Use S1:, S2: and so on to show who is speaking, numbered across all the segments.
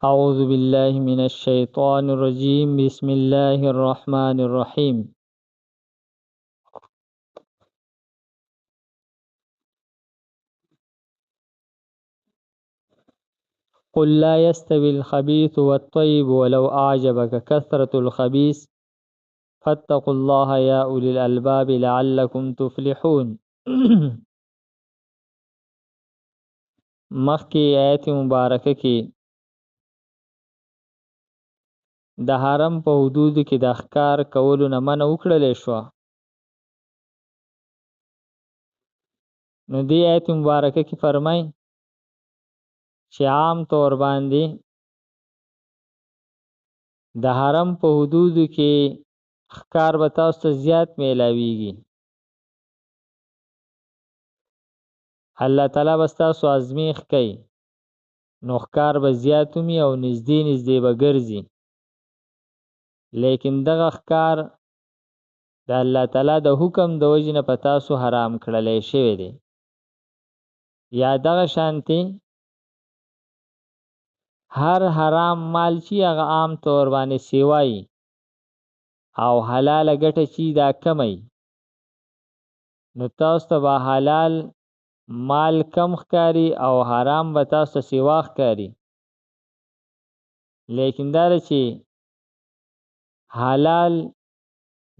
S1: أعوذ بالله من الشيطان الرجيم بسم الله الرحمن الرحيم قل لا يستوي الخبيث والطيب ولو أعجبك كثرة الخبيث فاتقوا الله يا أولي الألباب لعلكم تفلحون مخکې آیت مبارکه کې د حرم په حدود کې د ښکار کولو نه منع وکړل شو. نو دې آیت مبارکه کې فرمای چې عام طور باندې د حرم په حدود کې ښکار به تاسو ته زیات میلاویږي. الله تعالی به ستاسو ازمیښت کوي، نو ښکار به زیات ومي او نږدې نږدې به ګرځي. لیکن دغه ښکار د الله تعالی د حکم د وجې نه په تاسو حرام کړلی شوی دی. یا دغه شانتې هر حرام مال چې هغه عام طور باندې سیوایي او حلاله ګټه چې دا کمی، نو تاسو ته به حلال مال کم ښکاري او حرام به تاسو ته سیوا ښکاري. لیکن دا چې حلال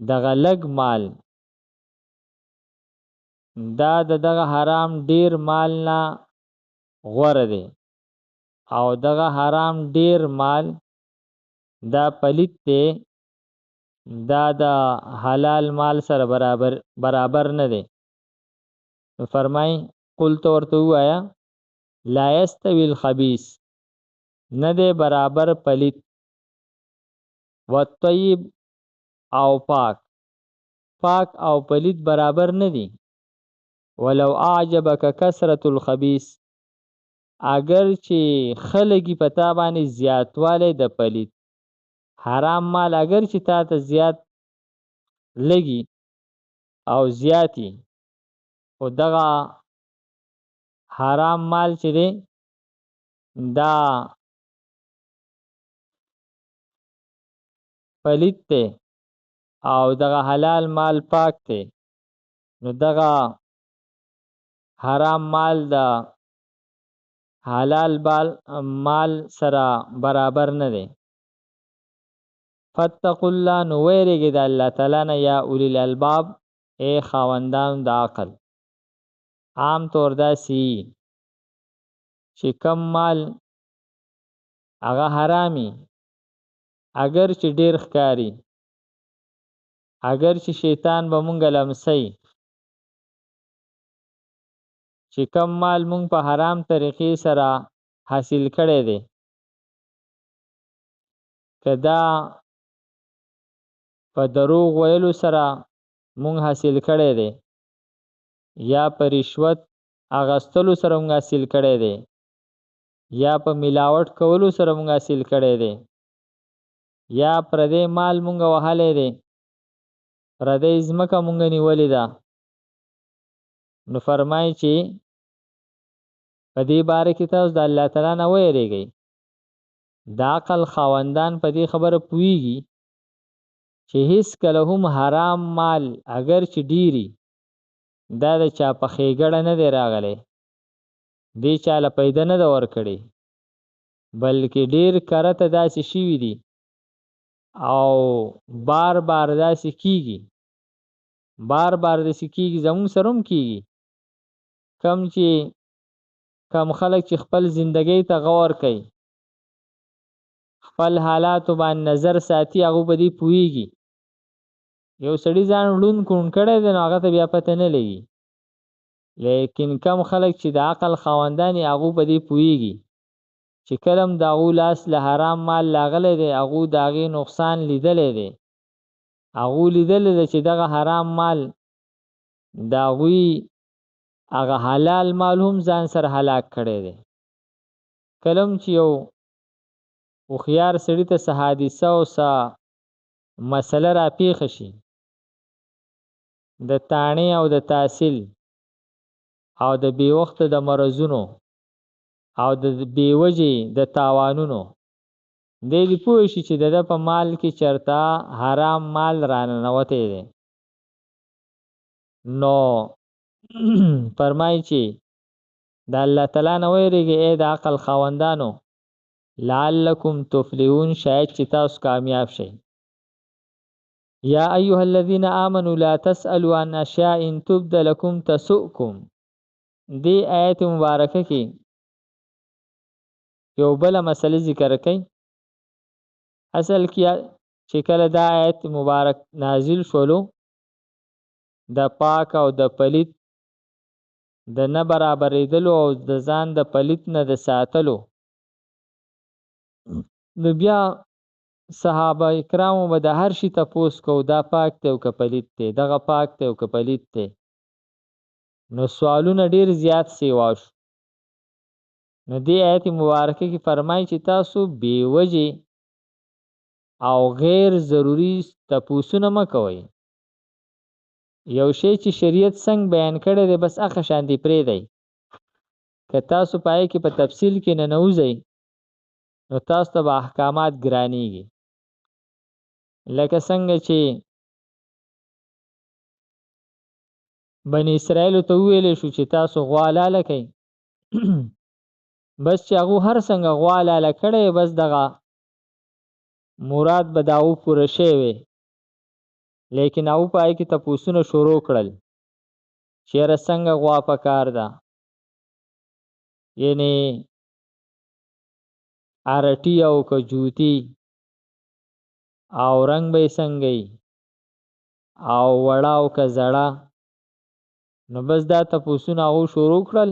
S1: دغه لږ مال دا دغه حرام ډیر مال نه غوره دی، او دغه حرام ډیر مال دا پلیت دی، دا د حلال مال سره برابر نه دی. فرمای قل تو ورته وایا لا یستوی الخبیث، نه دی برابر پلیت، والطیب او پاک او پلیت برابر نه دی. ولو اعجبک کثرة الخبیث، اگر چې خلګي پتا باندې زیاتواله د پلیت حرام مال اگر چې تا ته زیات لګي او زیاتی، او دغه حرام مال چې دی دا پلیت دی او دغه حلال مال پاک دی، نو دغه حرام مال دا حلال مال سره برابر نه دی. فتقوا الله، نو ویریږئ د الله تعالی نه یا اولی الالباب، ای خاوندان د عقل. عام طور داسې چې کم مال هغه حرامي اگر چې ډیر ښکاري، اگر چې شیطان به مونږ لمسی چې کم مال مونږ په حرام طریقې سره حاصل کړی دی، که دا په دروغ ویلو سره مونږ حاصل کړی دی، یا په رشوت اغستلو سره مونږ حاصل کړی دی، یا په ملاوټ کولو سره مونږ حاصل کړی دی، یا پردی مال مونږ وهلی دی، پردی ځمکه مونږ نیولې ده، نو فرمایي چې په دې باره کې تاسو د الله تعالی نه ویریږئ. د عقل خاوندان په دې خبره پوهیږي چې هیڅ کله هم حرام مال اگر چې ډیری دا د چا په ښېګړه نه دی راغلی، دې چاله پیدا نه ده ورکړې، بلکې ډیر کرته داسې شوي دي او بار داسې کیږي، داسې کیږي، زموږ سره هم کیږي. کم خلک چې خپل زندګۍ ته غور کوي، خپل حالاتو باندې نظر ساتي، هغه به دې پوهیږي. یو سړي ځان ړوند کون کړی دی، نو هغه ته بیا پته نه لګي، لیکن کم خلک چې د عقل خاوندان یې هغه به دې پوهیږي چې کله هم د هغو لاس له حرام مال لاغلی دی، هغو د هغې نقصان لیدلی دی، هغو لیدلی دی چې دغه حرام مال د هغوی هغه حلال مال هم ځان سره هلاک کړی دی. کله هم چې یو هوښیار سړي ته څه حادثه او څه مسله را پیښه شي، د تاڼې او د تحصیل او د بې وخته د مرضونو او د بې وجې د تاوانونو، دی دې پوه شي چې د ده په مال کې چرته حرام مال راننوتی دی. نو فرمایي چې د الله تعالی نه ویریږئ ای د عقل خاوندانو لعلکم تفلحون، شاید چې تاسو کامیاب شئ. یا ایها الذین آمنوا لا تسألوا عن اشیاء ان تبد لکم تسؤکم. دې آیت مبارکه کې یو بله مسله ذکر کړي. اصل کې چې کله دا آیت مبارک نازل شولو د پاک او د پلیت د نه برابرېدلو او د ځان د پلیت نه د ساتلو، نو بیا صحابه کرامو به د هر شي تپوس کو دا پاک دی او که پلیت دی، دغه پاک دی او که پلیت دی. نو سوالونه ډیر زیات سیوا شو. نو دې آیت مبارکه کې فرمایي چې تاسو بې وجې او غیر ضروري تپوسونه مه کوئ. یو شی چې شریعت څنګه بیان کړی دی بس هغه شانتې پرېږدئ. که تاسو په هغې کې په تفصیل کې ننوځئ نو تاسو ته به احکامات ګرانېږي. لکه څنګه چې بني اسرائیلو ته وویلی شو چې تاسو غوا حلاله کئ بس چې هغو هر څنګه غوا حلاله کړی بس دغه مراد به د هغو پوره شوی وی، لیکن هغو په هغې کې تپوسونه شروع کړل چې یاره څنګه غوا پکار ده، یعنې ارټي او که جوتي او رنګ به یې څنګه او وړه او که زړه. نو بس دا تپوسونه هغو شروع کړل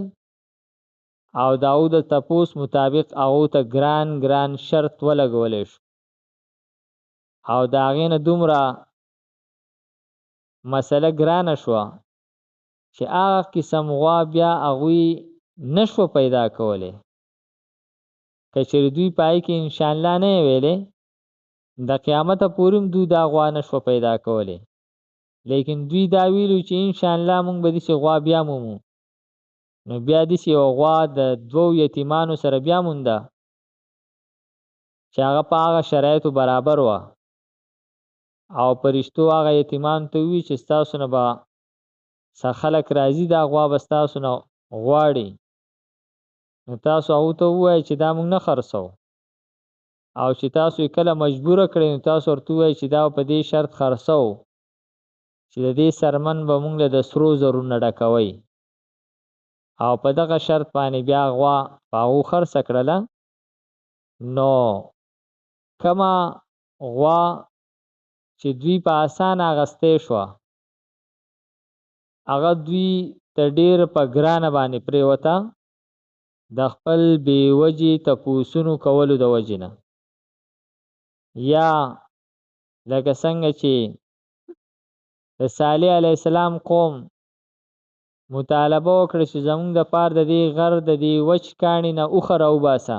S1: او د هغو د تپوس مطابق هغو ته ګران ګران شرط ولګولی شو او د هغې نه دومره مسله ګرانه شوه چې هغه قسم غوا بیا هغوی نه شوه پیدا کولی. که چېرې دوی په هغې کې انشاءالله نه یې ویلې د قیامته پورې هم دوی دا غوا نه شوه پیدا کولی، لیکن دوی دا ویلو چې انشاءالله موږ به داسې غوا بیا مومو. نو بیا داسې یوه غوا د 2 یتیمانو سره بیا مونده چې هغه په هغه شرایطو برابر وه او فرشتو هغه یتیمانو ته ووایي چې ستاسو نه به څه خلک راځي دا غوا به ستاسو نه غواړي، نو تاسو هغو ته ووایئ چې دا موږ نه خرڅوو، او چې تاسو یې کله مجبوره کړئ نو تاسو ورته ووایئ چې دا په دې شرط خرڅوو چې د دې څرمن به موږ له د سرو زرو نه ډکوئ، او په دغه شرط باندې بیا غوا په هغو خرڅه کړله. نو کمه غوا چې دوی په اسانه اخیستی شوه هغه دوی ته ډېر په ګرانه باندې پرېوته د خپل بې وجې تپوسونو کولو د وجې نه. یا لکه څنګه چې د صالح علیه السلام قوم مطالبه وکړه چې زموږ دپاره د دې غر د دې وچ کاڼي نه اوښه راوباسه،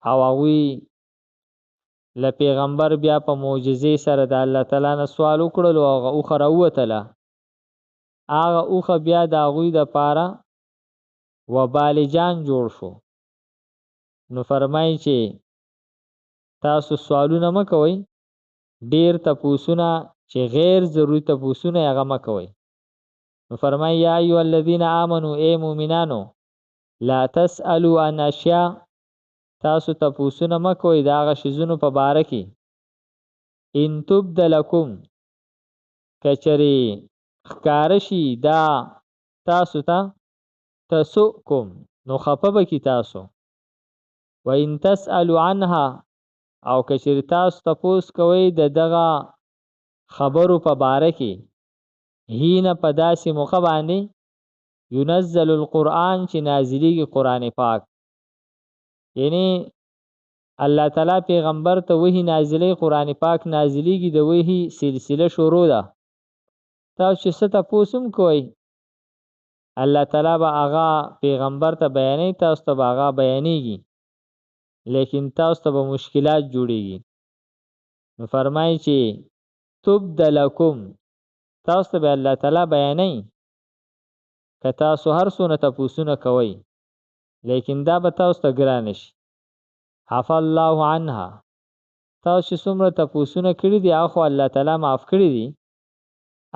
S1: او هغوی له پیغمبر بیا په معجزې سره د الله تعالی نه سوال وکړلو او هغه اوښه راووتله. هغه اوښه بیا د هغوی دپاره وبال جان جوړ شو. نو فرمایي چې تاسو سوالونه مه کوئ، ډېر تپوسونه چې غیر ضروري تپوسونه هغه مه کوئ. نو فرمایي یا ایها الذین آمنو ای مؤمنانو لا تسألوا عن اشیاء، تاسو تپوسونه مه کوئ د هغه شیزونو په باره کې ان تبد لکم که چېرې ښکاره شي دا تاسو ته تسؤکم نو خفه به کي تاسو، و ان تسألوا عنها او که چېرې تاسو تپوس کوئ د دغه خبرو په باره کې هینه په داسې موقع باندې ينزل القرآن چې نازلیږي قرآن پاک، یعنی الله تعالی پیغمبر ته وحی نازلی قرآن پاک نازلیږي د وحی سلسله شروع ده. تاسو چې څه تپوس هم کوئ الله تعالی به هغه پیغمبر ته بیانوي، تاسو ته به هغه بیانېږي، لیکن تاسو ته به مشکلات جوړېږي. نو فرمایي چې تبد لکم تاسو ته به الله تعالی بیانوي که تاسو هر څونه تپوسونه کوئ، لیکن دا به تاسو ته ګرانه شي. عفا الله عنها تاسو چې څومره تپوسونه کړي دي هغه الله تعالی معاف کړي دي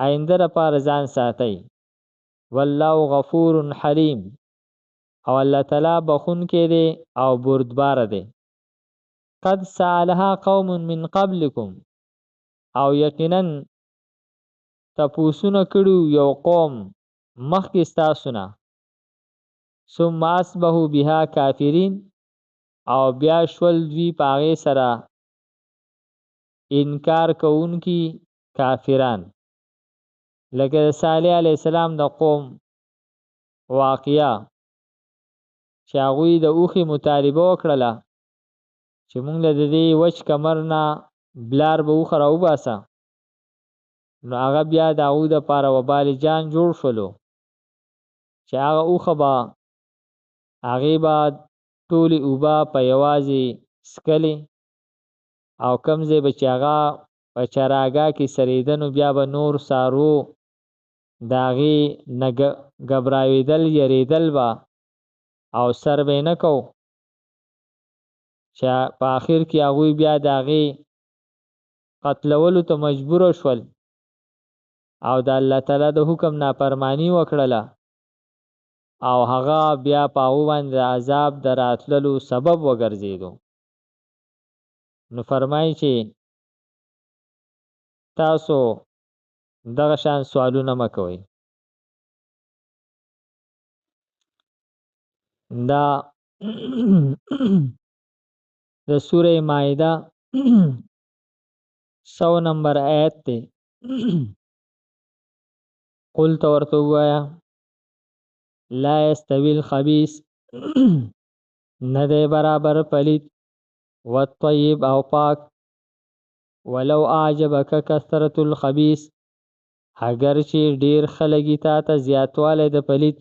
S1: آینده لپاره ځان ساتئ والله غفور حلیم او الله تعالی بخونکی دی او بردبار دی قد سألها قوم من قبلكم او یقینا تپوسونه کړي یو قوم مخکې ستاسو نه ثم اصبحوا بها کافرین او بیا شول دوی په هغې سره انکار کوونکي کافران لکه د صالح علیه السلام د قوم واقعه چې هغوی د اوښې مطالبه وکړله چې موږ له د دې وچ کمر نه بلار به اوښه راوباسه نو هغه بیا د هغوی دپاره وبال جان جوړ شولو چې هغه اوښه به هغې به ټولې اوبه په یوازې څکلې او کوم ځای به چې هغه په چراګاه کې سریده نو بیا به نور څارو د هغې نه ګبراوېدل یریدل به او سر به یې نه کو چې په آخر کې هغوی بیا د هغې قتلولو ته مجبوره شول او د الله تعالی د حکم نافرمانی وکړله او هغه بیا په هغو باندې د عذاب د راتللو سبب وګرځېدو نو فرمایي چې تاسو دغه شان سوالونه مه کوئ دا د سوره مائده 100 نمبر آیت دی قل ته ورته ووایه لا یستوی الخبیث نه دی برابر پلید والطیب او پاک ولو اعجبک کثرة الخبیث اگر چې ډیر خلګي تا ته زیاتوالی د پلید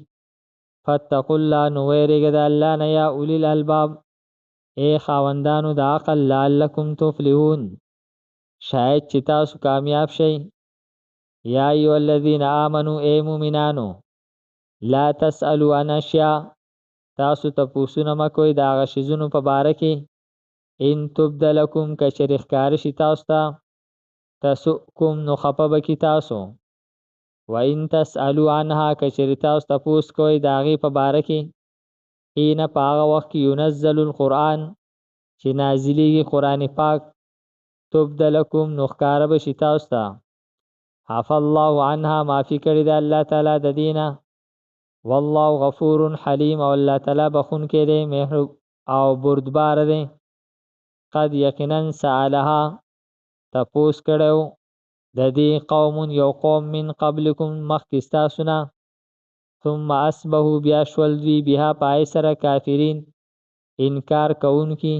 S1: فاتقوا الله نو ویریږه د الله نه یا اولی الالباب ای خاوندانو د عقل لعلکم تفلحون شاید چې تاسو کامیاب شئ یا ایها الذین آمنوا ای مؤمنانو لا تسألوا عن اشیاء تاسو تپوسونه مه کوئ د هغه شیزونو په باره کې ان تبد لکم که چېرې ښکاره شي تاسو ته تسؤکم نو خفه به کي تاسو وان تسألوا عنها که چېرې تاسو تپوس کوئ د هغې په باره کې حین په هغه وخت کې ینزل القرآن چې نازلیږي قرآن پاک تبد لکم نو ښکاره به شي تاسو ته عفا الله عنها معافي کړې ده الله تعالی د دې نه والله غفور حلیم او الله تعالی بخونکی دی مهرب او بردبار دی قد یقینا سألها تپوس کړو د دې قوم یو قوم من قبلکم مخکې ستاسو نه ثم اصبحوا بیا شول دوی بها پای سره کافرین انکار کوونکي